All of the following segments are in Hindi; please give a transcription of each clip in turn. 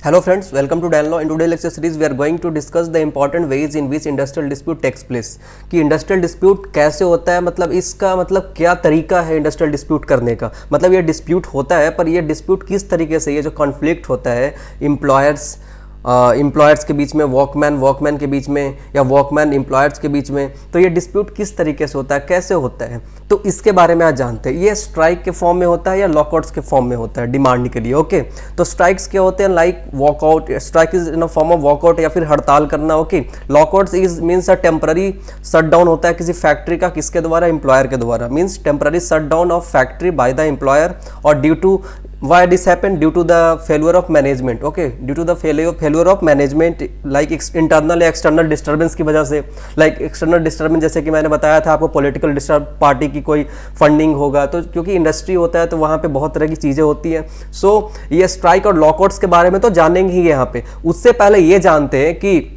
Hello friends, welcome to Dan Law. In today's lecture series, we are going to discuss the important ways in which industrial dispute takes place. कि इंडस्ट्रियल डिस्प्यूट कैसे होता है, मतलब इसका मतलब क्या तरीका है इंडस्ट्रियल डिस्प्यूट करने का, मतलब ये डिस्प्यूट होता है पर ये डिस्प्यूट किस तरीके से, ये जो कॉन्फ्लिक्ट होता है एम्प्लॉयर्स के बीच में, वॉकमैन के बीच में या वॉकमैन एम्प्लॉयर्स के बीच में, तो ये डिस्प्यूट किस तरीके से होता है, कैसे होता है, तो इसके बारे में आज जानते हैं। ये स्ट्राइक के फॉर्म में होता है या लॉकआउट्स के फॉर्म में होता है डिमांड के लिए। ओके, तो स्ट्राइक्स क्या होते हैं, like walkout, strike is in a form of walkout या फिर हड़ताल करना। Okay, lockouts is means a temporary shut down होता है किसी फैक्ट्री का, किसके द्वारा, एम्प्लॉयर के द्वारा, means temporary shut down of factory by the employer और due to why this happened, due to the failure of management. Okay, due to the failure of management, like internal या external disturbance की वजह से, like external disturbance जैसे कि मैंने बताया था आपको, political disturb पार्टी की कोई फंडिंग होगा, तो क्योंकि इंडस्ट्री होता है तो वहाँ पे बहुत तरह की चीज़ें होती हैं। सो ये स्ट्राइक और लॉकआउट्स के बारे में तो जानेंगे ही यहाँ पे। उससे पहले ये जानते हैं कि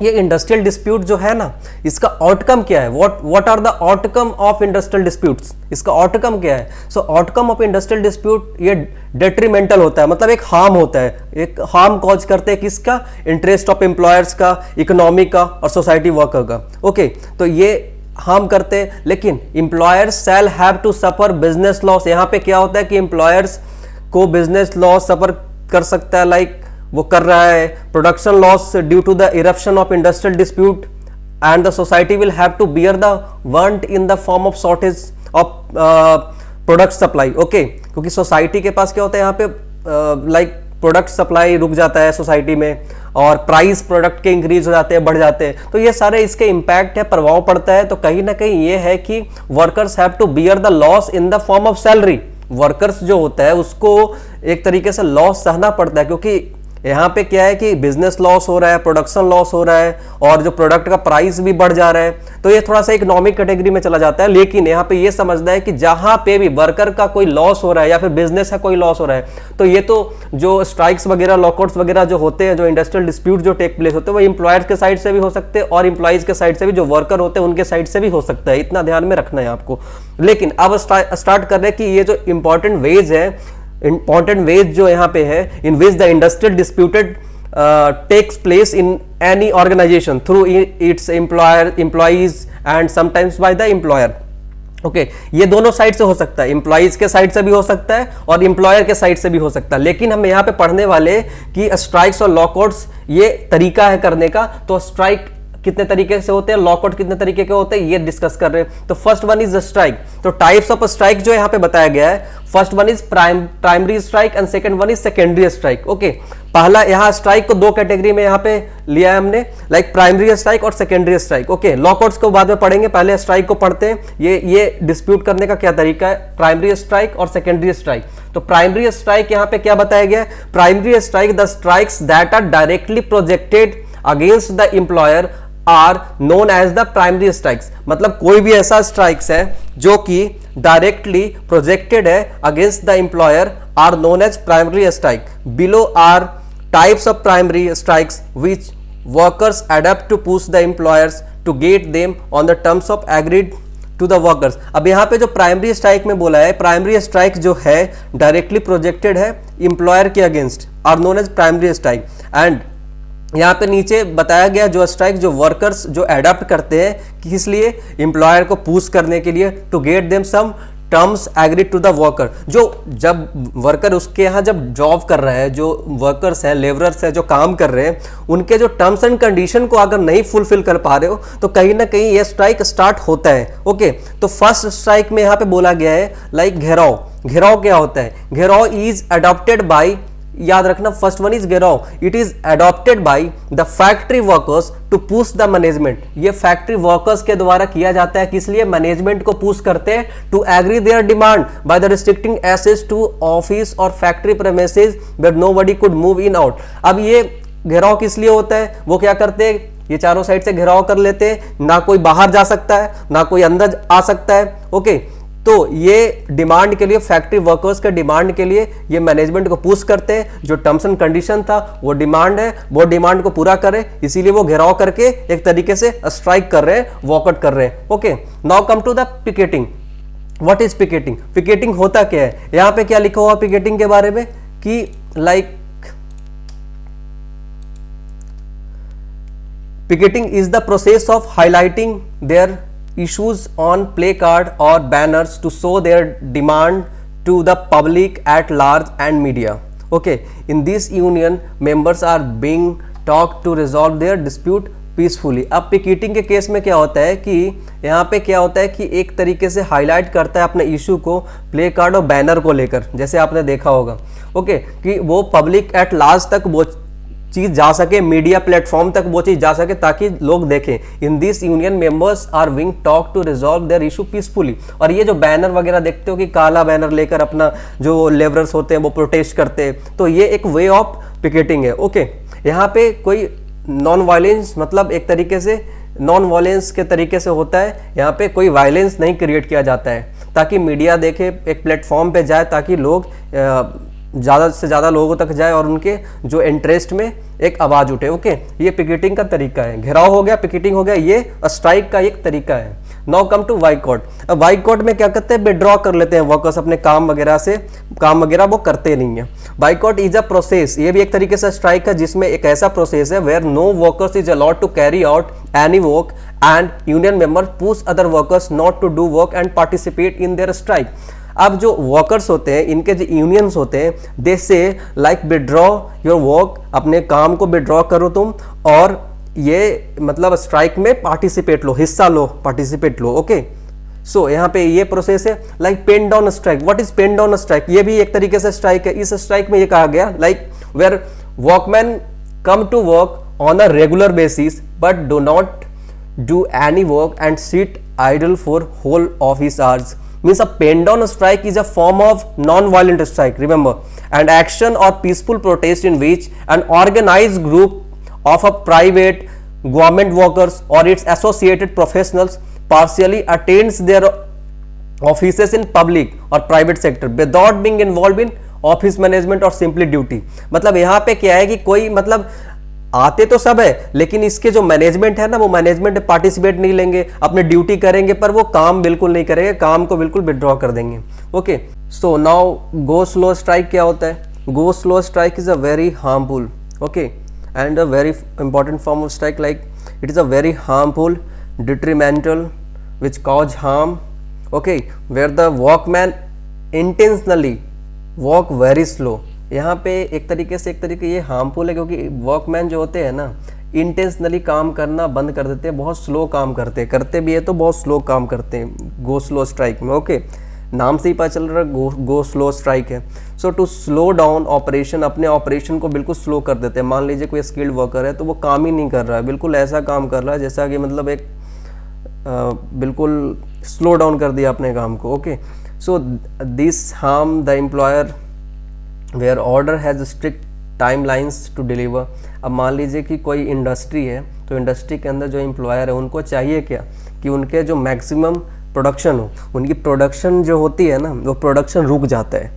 ये इंडस्ट्रियल डिस्प्यूट जो है ना, इसका आउटकम क्या है, what are the outcome of industrial disputes, इसका आउटकम क्या है। So outcome of industrial dispute ये डेट्रीमेंटल होता है, मतलब एक हार्म होता है, एक हार्म कॉज करते हैं किसका, इंटरेस्ट ऑफ एम्प्लॉयर्स का, इकोनॉमी का और सोसाइटी वर्कर का। ओके, तो ये हार्म करते हैं, लेकिन employers shall have to suffer business loss. यहाँ पे क्या होता है कि एम्प्लॉयर्स को बिजनेस लॉस सफर कर सकता है, लाइक वो कर रहा है, production loss due to the eruption of industrial dispute and the society will have to bear the want in the form of shortage of product supply. Okay, क्योंकि सोसाइटी के पास क्या होता है यहाँ पे, लाइक प्रोडक्ट सप्लाई रुक जाता है सोसाइटी में और प्राइस प्रोडक्ट के इंक्रीज हो जाते हैं, बढ़ जाते हैं, तो ये सारे इसके इम्पैक्ट है, प्रभाव पड़ता है। तो कहीं ना कहीं ये है कि workers have to bear the loss in the form of salary. Workers जो होता है उसको एक तरीके से लॉस सहना पड़ता है, क्योंकि यहाँ पे क्या है कि बिजनेस लॉस हो रहा है, प्रोडक्शन लॉस हो रहा है और जो प्रोडक्ट का प्राइस भी बढ़ जा रहा है, तो ये थोड़ा सा इकोनॉमिक कैटेगरी में चला जाता है। लेकिन यहाँ पे ये समझना है कि जहाँ पे भी वर्कर का कोई लॉस हो रहा है या फिर बिजनेस का कोई लॉस हो रहा है, तो ये तो जो स्ट्राइक्स वगैरह, लॉकआउट्स वगैरह जो होते हैं, जो इंडस्ट्रियल डिस्प्यूट जो टेक प्लेस होते हैं, वो एम्प्लॉयर्स के साइड से भी हो सकते हैं और एम्प्लॉइज के साइड से भी, जो वर्कर होते हैं उनके साइड से भी हो सकता है। इतना ध्यान में रखना है आपको। लेकिन अब स्टार्ट कर रहे हैं कि ये जो इंपॉर्टेंट वेज जो यहाँ पे है, in which the industrial disputed takes place in any organization through its employees and sometimes by the employer. Okay, ये दोनों साइड से हो सकता है, एम्प्लॉइज के साइड से भी हो सकता है और एम्प्लॉयर के साइड से भी हो सकता है। लेकिन हम यहाँ पे पढ़ने वाले कि स्ट्राइक्स और लॉकआउट्स ये तरीका है करने का। तो स्ट्राइक कितने तरीके से होते हैं, लॉकआउट कितने तरीके के होते हैं, ये डिस्कस कर रहे हैं। तो फर्स्ट वन इज स्ट्राइक। तो टाइप्स ऑफ स्ट्राइक जो यहाँ पे बताया गया है, first one is primary strike and second one is secondary strike. Okay, पहला यहाँ स्ट्राइक को दो कैटेगरी में यहाँ पे लिया है हमने, लाइक प्राइमरी स्ट्राइक और सेकेंडरी स्ट्राइक। ओके, लॉकआउट्स को बाद में पढ़ेंगे, पहले स्ट्राइक को पढ़ते हैं। ये डिस्प्यूट करने का क्या तरीका है, प्राइमरी स्ट्राइक और सेकेंडरी स्ट्राइक। तो प्राइमरी स्ट्राइक यहाँ पे क्या बताया गया है, primary strike the strikes that are directly projected against the employer are known as the primary strikes. मतलब कोई भी ऐसा स्ट्राइक्स है जो कि डायरेक्टली प्रोजेक्टेड है against the employer are known as primary strike. Below are types of primary strikes which workers adapt to push the employers to get them on the terms of agreed to the workers। अब यहाँ पे जो प्राइमरी स्ट्राइक में बोला है, प्राइमरी स्ट्राइक जो है डायरेक्टली प्रोजेक्टेड है एम्प्लॉयर के अगेंस्ट are known as primary strike. And यहाँ पे नीचे बताया गया जो स्ट्राइक जो वर्कर्स जो एडाप्ट करते हैं किस लिए, एम्प्लॉयर को पुश करने के लिए, to get them some terms agreed to the worker. जो जब वर्कर उसके यहाँ जब जॉब कर रहा है, जो वर्कर्स हैं, लेबरर्स हैं जो काम कर रहे हैं, उनके जो टर्म्स एंड कंडीशन को अगर नहीं फुलफिल कर पा रहे हो तो कहीं ना कहीं ये स्ट्राइक स्टार्ट होता है। ओके, तो फर्स्ट स्ट्राइक में यहाँ पे बोला गया है लाइक घेराव। घेराव क्या होता है, घेराव इज अडॉप्टेड बाय, याद रखना first one is gherao, it is adopted by the factory workers to push the management. ये फैक्ट्री वर्कर्स के द्वारा किया जाता है, किस लिए, मैनेजमेंट को पुश करते हैं, to agree their demand by the restricting access to office और factory premises where nobody could move in out. अब ये घेराव किस लिए होता है, वो क्या करते हैं, ये चारों साइड से घेराव कर लेते हैं, ना कोई बाहर जा सकता है ना कोई अंदर आ सकता है। ओके, तो ये डिमांड के लिए, फैक्ट्री वर्कर्स के डिमांड के लिए ये मैनेजमेंट को पुश करते हैं, जो टर्म्स एंड कंडीशन था वो डिमांड है, वो डिमांड को पूरा करे, इसीलिए वो घेराव करके एक तरीके से स्ट्राइक कर रहे हैं, वॉकआउट कर रहे हैं। Okay, now come to the picketing. What is picketing? Picketing होता क्या है, यहाँ पे क्या लिखा हुआ पिकेटिंग के बारे में कि like Picketing is the process of highlighting their issues on placard or banners to show their demand to the public at large and media. Okay, in this union, members are being talked to resolve their dispute peacefully. अब पिकेटिंग के केस में क्या होता है कि यहाँ पे क्या होता है कि एक तरीके से हाईलाइट करता है अपने इशू को प्ले कार्ड और बैनर को लेकर, जैसे आपने देखा होगा। ओके, कि वो पब्लिक एट लार्ज तक वो चीज जा सके, मीडिया प्लेटफॉर्म तक वो चीज जा सके ताकि लोग देखें। In this union members are being talk to resolve their issue peacefully. और ये जो बैनर वगैरह देखते हो कि काला बैनर लेकर अपना जो लेबरर्स होते हैं वो प्रोटेस्ट करते हैं, तो ये एक वे ऑफ पिकेटिंग है। ओके, यहाँ पे कोई नॉन वायलेंस, मतलब एक तरीके से नॉन वायलेंस के तरीके से होता है, यहाँ पे कोई वायलेंस नहीं क्रिएट किया जाता है ताकि मीडिया देखे, एक प्लेटफॉर्म पे जाए ताकि लोग ज़्यादा से ज़्यादा लोगों तक जाए और उनके जो इंटरेस्ट में एक आवाज़ उठे। ओके, ये पिकेटिंग का तरीका है। घेराव हो गया, पिकेटिंग हो गया, ये स्ट्राइक का एक तरीका है। Now come to boycott. अब बाइकॉट में क्या करते हैं, विड्रॉ कर लेते हैं वर्कर्स अपने काम वगैरह से, काम वगैरह वो करते नहीं है। बाइकॉट इज अ प्रोसेस, ये भी एक तरीके से स्ट्राइक है जिसमें एक ऐसा प्रोसेस है where no workers is allowed to carry out any work and union member push other workers not to do work and participate in their strike. अब जो वर्कर्स होते हैं, इनके जो यूनियंस होते हैं, दे से लाइक विड्रॉ योर वर्क, अपने काम को विड्रॉ करो तुम और ये मतलब स्ट्राइक में पार्टिसिपेट लो, हिस्सा लो, पार्टिसिपेट लो। ओके, सो यहाँ पे ये प्रोसेस है। Like pen down strike, what is pen down strike, ये भी एक तरीके से स्ट्राइक है। इस स्ट्राइक में ये कहा गया like where workman come to work on a regular basis but do not do any work and sit idle for whole office hours. Means a pen down strike is a form of non-violent strike, remember, and action or peaceful protest in which an organized group of a private, government workers or its associated professionals partially attains their offices in public or private sector without being involved in office management or simply duty। मतलब यहाँ पे क्या है कि कोई मतलब आते तो सब है लेकिन इसके जो मैनेजमेंट है ना, वो मैनेजमेंट पार्टिसिपेट नहीं लेंगे, अपने ड्यूटी करेंगे पर वो काम बिल्कुल नहीं करेंगे, काम को बिल्कुल विड्रॉ कर देंगे। Okay, so now go slow strike क्या होता है? Go slow strike is a very harmful, okay, and a very important form of strike, like it is a very harmful, detrimental, which cause harm, okay, where the workman intentionally walk very slow. यहाँ पे एक तरीके ये हार्मफुल है क्योंकि वर्कमैन जो होते हैं ना, इंटेंशनली काम करना बंद कर देते हैं, बहुत स्लो काम करते भी है तो बहुत स्लो काम करते हैं गो स्लो स्ट्राइक में। ओके, नाम से ही पता चल रहा है गो स्लो स्ट्राइक है। सो टू स्लो डाउन ऑपरेशन, अपने ऑपरेशन को बिल्कुल स्लो कर देते हैं। मान लीजिए कोई स्किल्ड वर्कर है तो वो काम ही नहीं कर रहा है, बिल्कुल ऐसा काम कर रहा है जैसा कि मतलब एक बिल्कुल स्लो डाउन कर दिया अपने काम को। Okay, so this harm the employer where order has strict timelines to deliver. अब मान लीजिए कि कोई इंडस्ट्री है तो इंडस्ट्री के अंदर जो एम्प्लॉयर है उनको चाहिए क्या कि उनके जो मैक्सिमम प्रोडक्शन हो, उनकी प्रोडक्शन जो होती है ना वो प्रोडक्शन रुक जाता है।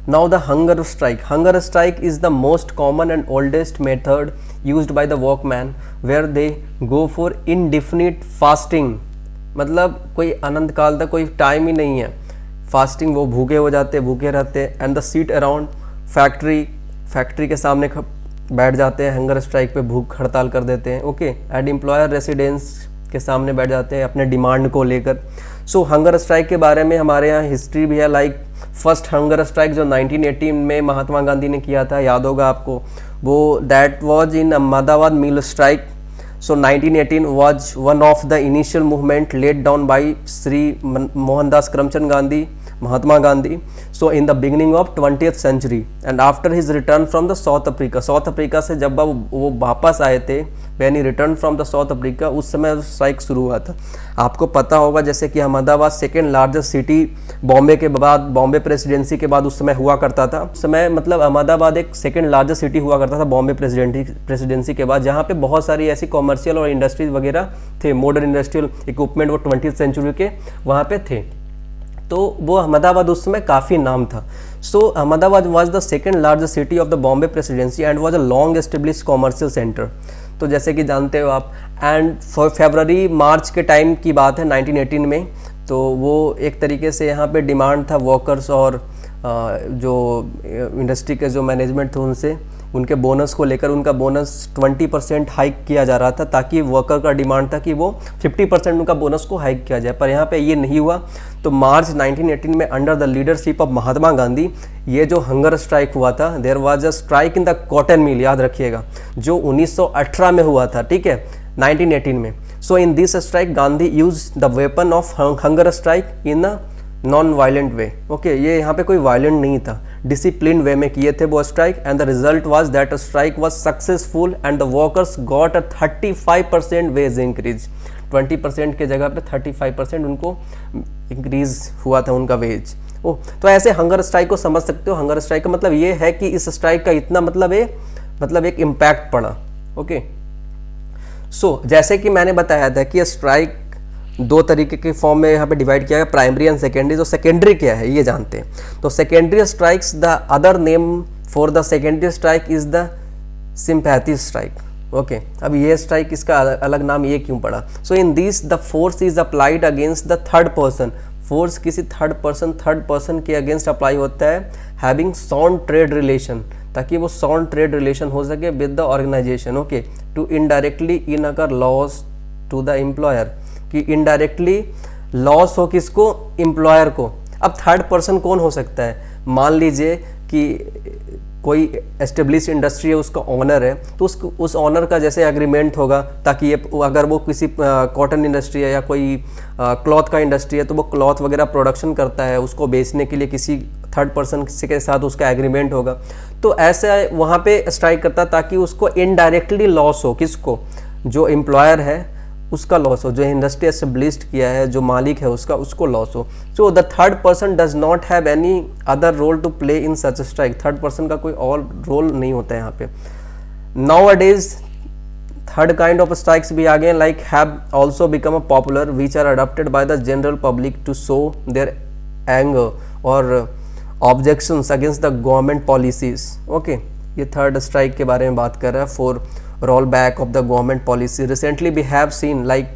Now the hunger strike. Hunger strike is the most common and oldest method used by the workman where they go for indefinite fasting. मतलब कोई अनंत काल तक कोई टाइम ही नहीं है, फास्टिंग, वो भूखे हो जाते, भूखे रहते, and the seat around factory के सामने बैठ जाते हैं, हंगर स्ट्राइक पे भूख हड़ताल कर देते हैं। ओके, एंड एम्प्लॉयर रेसिडेंस के सामने बैठ जाते हैं अपने डिमांड को लेकर। सो हंगर स्ट्राइक के बारे में हमारे यहाँ हिस्ट्री भी है, लाइक फर्स्ट हंगर स्ट्राइक जो 1918 में महात्मा गांधी ने किया था, याद होगा आपको, वो that was in Ahmedabad mill strike. So 1918 was one of the initial movement laid down by Sri Mohandas Karamchand Gandhi, Mahatma Gandhi. So in the beginning of 20th century and after his return from the South Africa से जब वो वापस आए थे, when he returned from the South Africa, उस समय स्ट्राइक शुरू हुआ था। आपको पता होगा जैसे कि Ahmedabad second largest city Bombay के बाद, बॉम्बे प्रेसिडेंसी के बाद उस समय हुआ करता था। उस समय मतलब अहमदाबाद एक सेकेंड लार्जेस्ट सिटी हुआ करता था बॉम्बे प्रेसिडेंसी के बाद, जहाँ पे बहुत सारी ऐसी कॉमर्शियल और इंडस्ट्रीज वगैरह थे, मॉडर्न इंडस्ट्रियल इक्विपमेंट वो 20th सेंचुरी के वहाँ पे थे। तो वो अहमदाबाद उस समय काफ़ी नाम था। So Ahmedabad was the second largest city of the Bombay presidency and was a long established commercial centre. तो जैसे कि जानते हो आप, एंड फरवरी मार्च के टाइम की बात है 1918 में, तो वो एक तरीके से यहाँ पे डिमांड था वर्कर्स और जो इंडस्ट्री के जो मैनेजमेंट थे उनसे उनके बोनस को लेकर उनका बोनस 20% हाइक किया जा रहा था, ताकि वर्कर का डिमांड था कि वो 50% उनका बोनस को हाइक किया जाए, पर यहाँ पे ये नहीं हुआ। तो मार्च 1918 में under the leadership of Mahatma Gandhi ये जो हंगर स्ट्राइक हुआ था, there was a strike in the cotton mill, याद रखिएगा, जो 1918 में हुआ था, ठीक है, 1918 में। So in this strike Gandhi use the weapon of hunger strike in a non violent way. Okay, ये यहाँ पे कोई वायलेंट नहीं था, डिसिप्लिन वे में किए थे वो strike, and the result was that strike was successful and the workers got a 35% wage increase. 20% के जगह पे 35% उनको इंक्रीज हुआ था उनका वेज। ओ, तो ऐसे हंगर स्ट्राइक को समझ सकते हो। हंगर स्ट्राइक का मतलब ये है कि इस स्ट्राइक का इतना मतलब एक इम्पैक्ट पड़ा। ओके, सो जैसे कि मैंने बताया था कि स्ट्राइक दो तरीके के फॉर्म में यहाँ पे डिवाइड किया गया, प्राइमरी एंड सेकेंडरी। तो सेकेंडरी क्या है ये जानते हैं। तो secondary strikes, the other name for the secondary strike is the sympathy strike. Okay, अब ये स्ट्राइक, इसका अलग नाम ये क्यों पड़ा? So in this the force is applied against the third person. Force किसी थर्ड पर्सन के अगेंस्ट अप्लाई होता है, हैविंग साउंड ट्रेड रिलेशन, ताकि वो साउंड ट्रेड रिलेशन हो सके with the organization. Okay, to indirectly incur loss to the employer, कि इनडायरेक्टली लॉस हो किसको? एम्प्लॉयर को। अब थर्ड पर्सन कौन हो सकता है? मान लीजिए कि कोई एस्टेब्लिश इंडस्ट्री है, उसका ऑनर है, तो उस ऑनर का जैसे एग्रीमेंट होगा, ताकि ये अगर वो किसी कॉटन इंडस्ट्री है या कोई क्लॉथ का इंडस्ट्री है, तो वो क्लॉथ वगैरह प्रोडक्शन करता है, उसको बेचने के लिए किसी थर्ड पर्सन के साथ उसका एग्रीमेंट होगा, तो ऐसे वहाँ पे स्ट्राइक करता, ताकि उसको इनडायरेक्टली लॉस हो, किसको? जो एम्प्लॉयर है उसका लॉस हो, जो इंडस्ट्री एस्टेब्लिश्ड किया है, जो मालिक है उसका, उसको लॉस हो। So the third person does not have any other role to play in such strike. Third person का कोई और रोल नहीं होता है यहाँ पे। नाउ अडेज थर्ड काइंड ऑफ स्ट्राइक्स भी आ गए, like have also become a popular, which are adopted by the general public to show their anger और objections against the government policies. Okay, ये थर्ड स्ट्राइक के बारे में बात कर रहा है, for rollback of the government policy. Recently we have seen like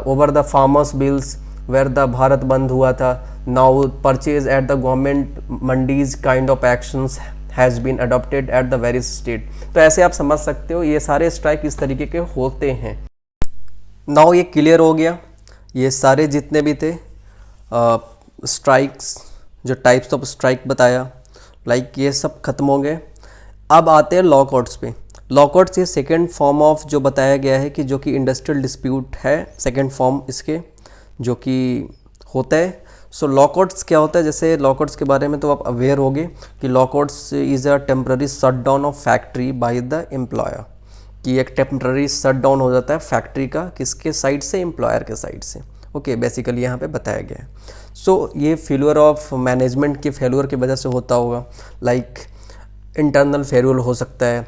over the farmers bills where the Bharat Bandh हुआ था, now purchase at the government mandis kind of actions has been adopted at the various state. तो ऐसे आप समझ सकते हो, ये सारे स्ट्राइक इस तरीके के होते हैं। now ये क्लियर हो गया, ये सारे जितने भी थे स्ट्राइक्स, जो टाइप्स ऑफ स्ट्राइक बताया, लाइक ये सब खत्म हो गए। अब आते हैं लॉकआउट्स पे। लॉकआउट्स ये सेकेंड फॉर्म ऑफ जो बताया गया है कि जो कि इंडस्ट्रियल डिस्प्यूट है, सेकेंड फॉर्म इसके जो कि होता है। सो लॉकआउट्स क्या होता है? जैसे लॉकआउट्स के बारे में तो आप अवेयर होंगे कि lockouts is a temporary shut down of factory by the employer, कि एक टेम्प्ररी शट डाउन हो जाता है फैक्ट्री का, किसके साइड से? एम्प्लॉयर के साइड से। ओके, बेसिकली यहाँ पे बताया गया है। सो ये फेल्यूर ऑफ मैनेजमेंट के फेल्यूर की वजह से होता होगा, लाइक इंटरनल फेल्यूर हो सकता है,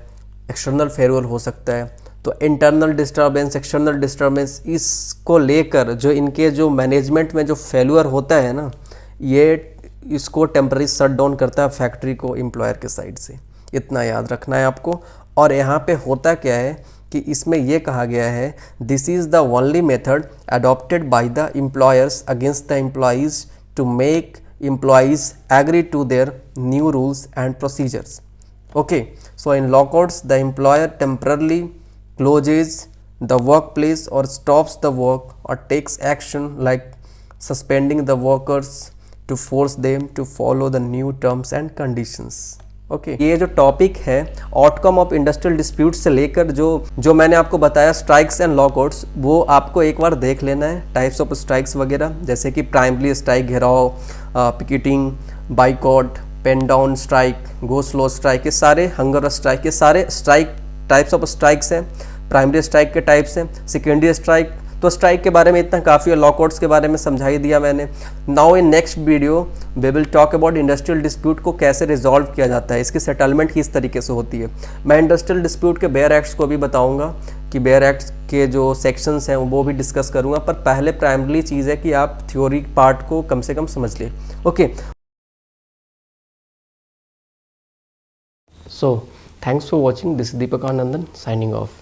एक्सटर्नल फेल्यूर हो सकता है। तो इंटरनल डिस्टर्बेंस, एक्सटर्नल डिस्टर्बेंस, इसको लेकर जो इनके जो मैनेजमेंट में जो फेल्यूर होता है ना, ये इसको टेम्पररी शट डाउन करता है फैक्ट्री को एम्प्लॉयर के साइड से। इतना याद रखना है आपको। और यहाँ पे होता क्या है कि इसमें ये कहा गया है, this is the only method adopted by the employers against the employees to make employees agree to their new rules and procedures. Okay, so in lockouts the employer temporarily closes the workplace or stops the work or takes action like suspending the workers to force them to follow the new terms and conditions. Okay, ये जो टॉपिक है आउटकम ऑफ इंडस्ट्रियल डिस्प्यूट से लेकर जो मैंने आपको बताया स्ट्राइक्स एंड लॉकआउट्स, वो आपको एक बार देख लेना है। टाइप्स ऑफ स्ट्राइक्स वगैरह जैसे कि primary strike, gherao, picketing, boycott, pen down strike, go slow strike, ये सारे हंगर स्ट्राइक, ये सारे स्ट्राइक टाइप्स ऑफ स्ट्राइक्स हैं। प्राइमरी स्ट्राइक के टाइप्स हैं। सेकेंडरी स्ट्राइक, तो स्ट्राइक के बारे में इतना काफ़ी है, लॉकआउट्स के बारे में समझा ही दिया मैंने। Now in next video we will talk about industrial dispute को कैसे रिजॉल्व किया जाता है, इसकी सेटलमेंट किस तरीके से होती है। मैं इंडस्ट्रियल डिस्प्यूट के बेयर एक्ट्स को भी बताऊंगा कि बेयर एक्ट्स के जो सेक्शंस हैं वो भी डिस्कस करूंगा, पर पहले प्राइमरी चीज़ है कि आप थ्योरी पार्ट को कम से कम समझ लें। Okay, so thanks for watching. This is Deepak Anandan signing off.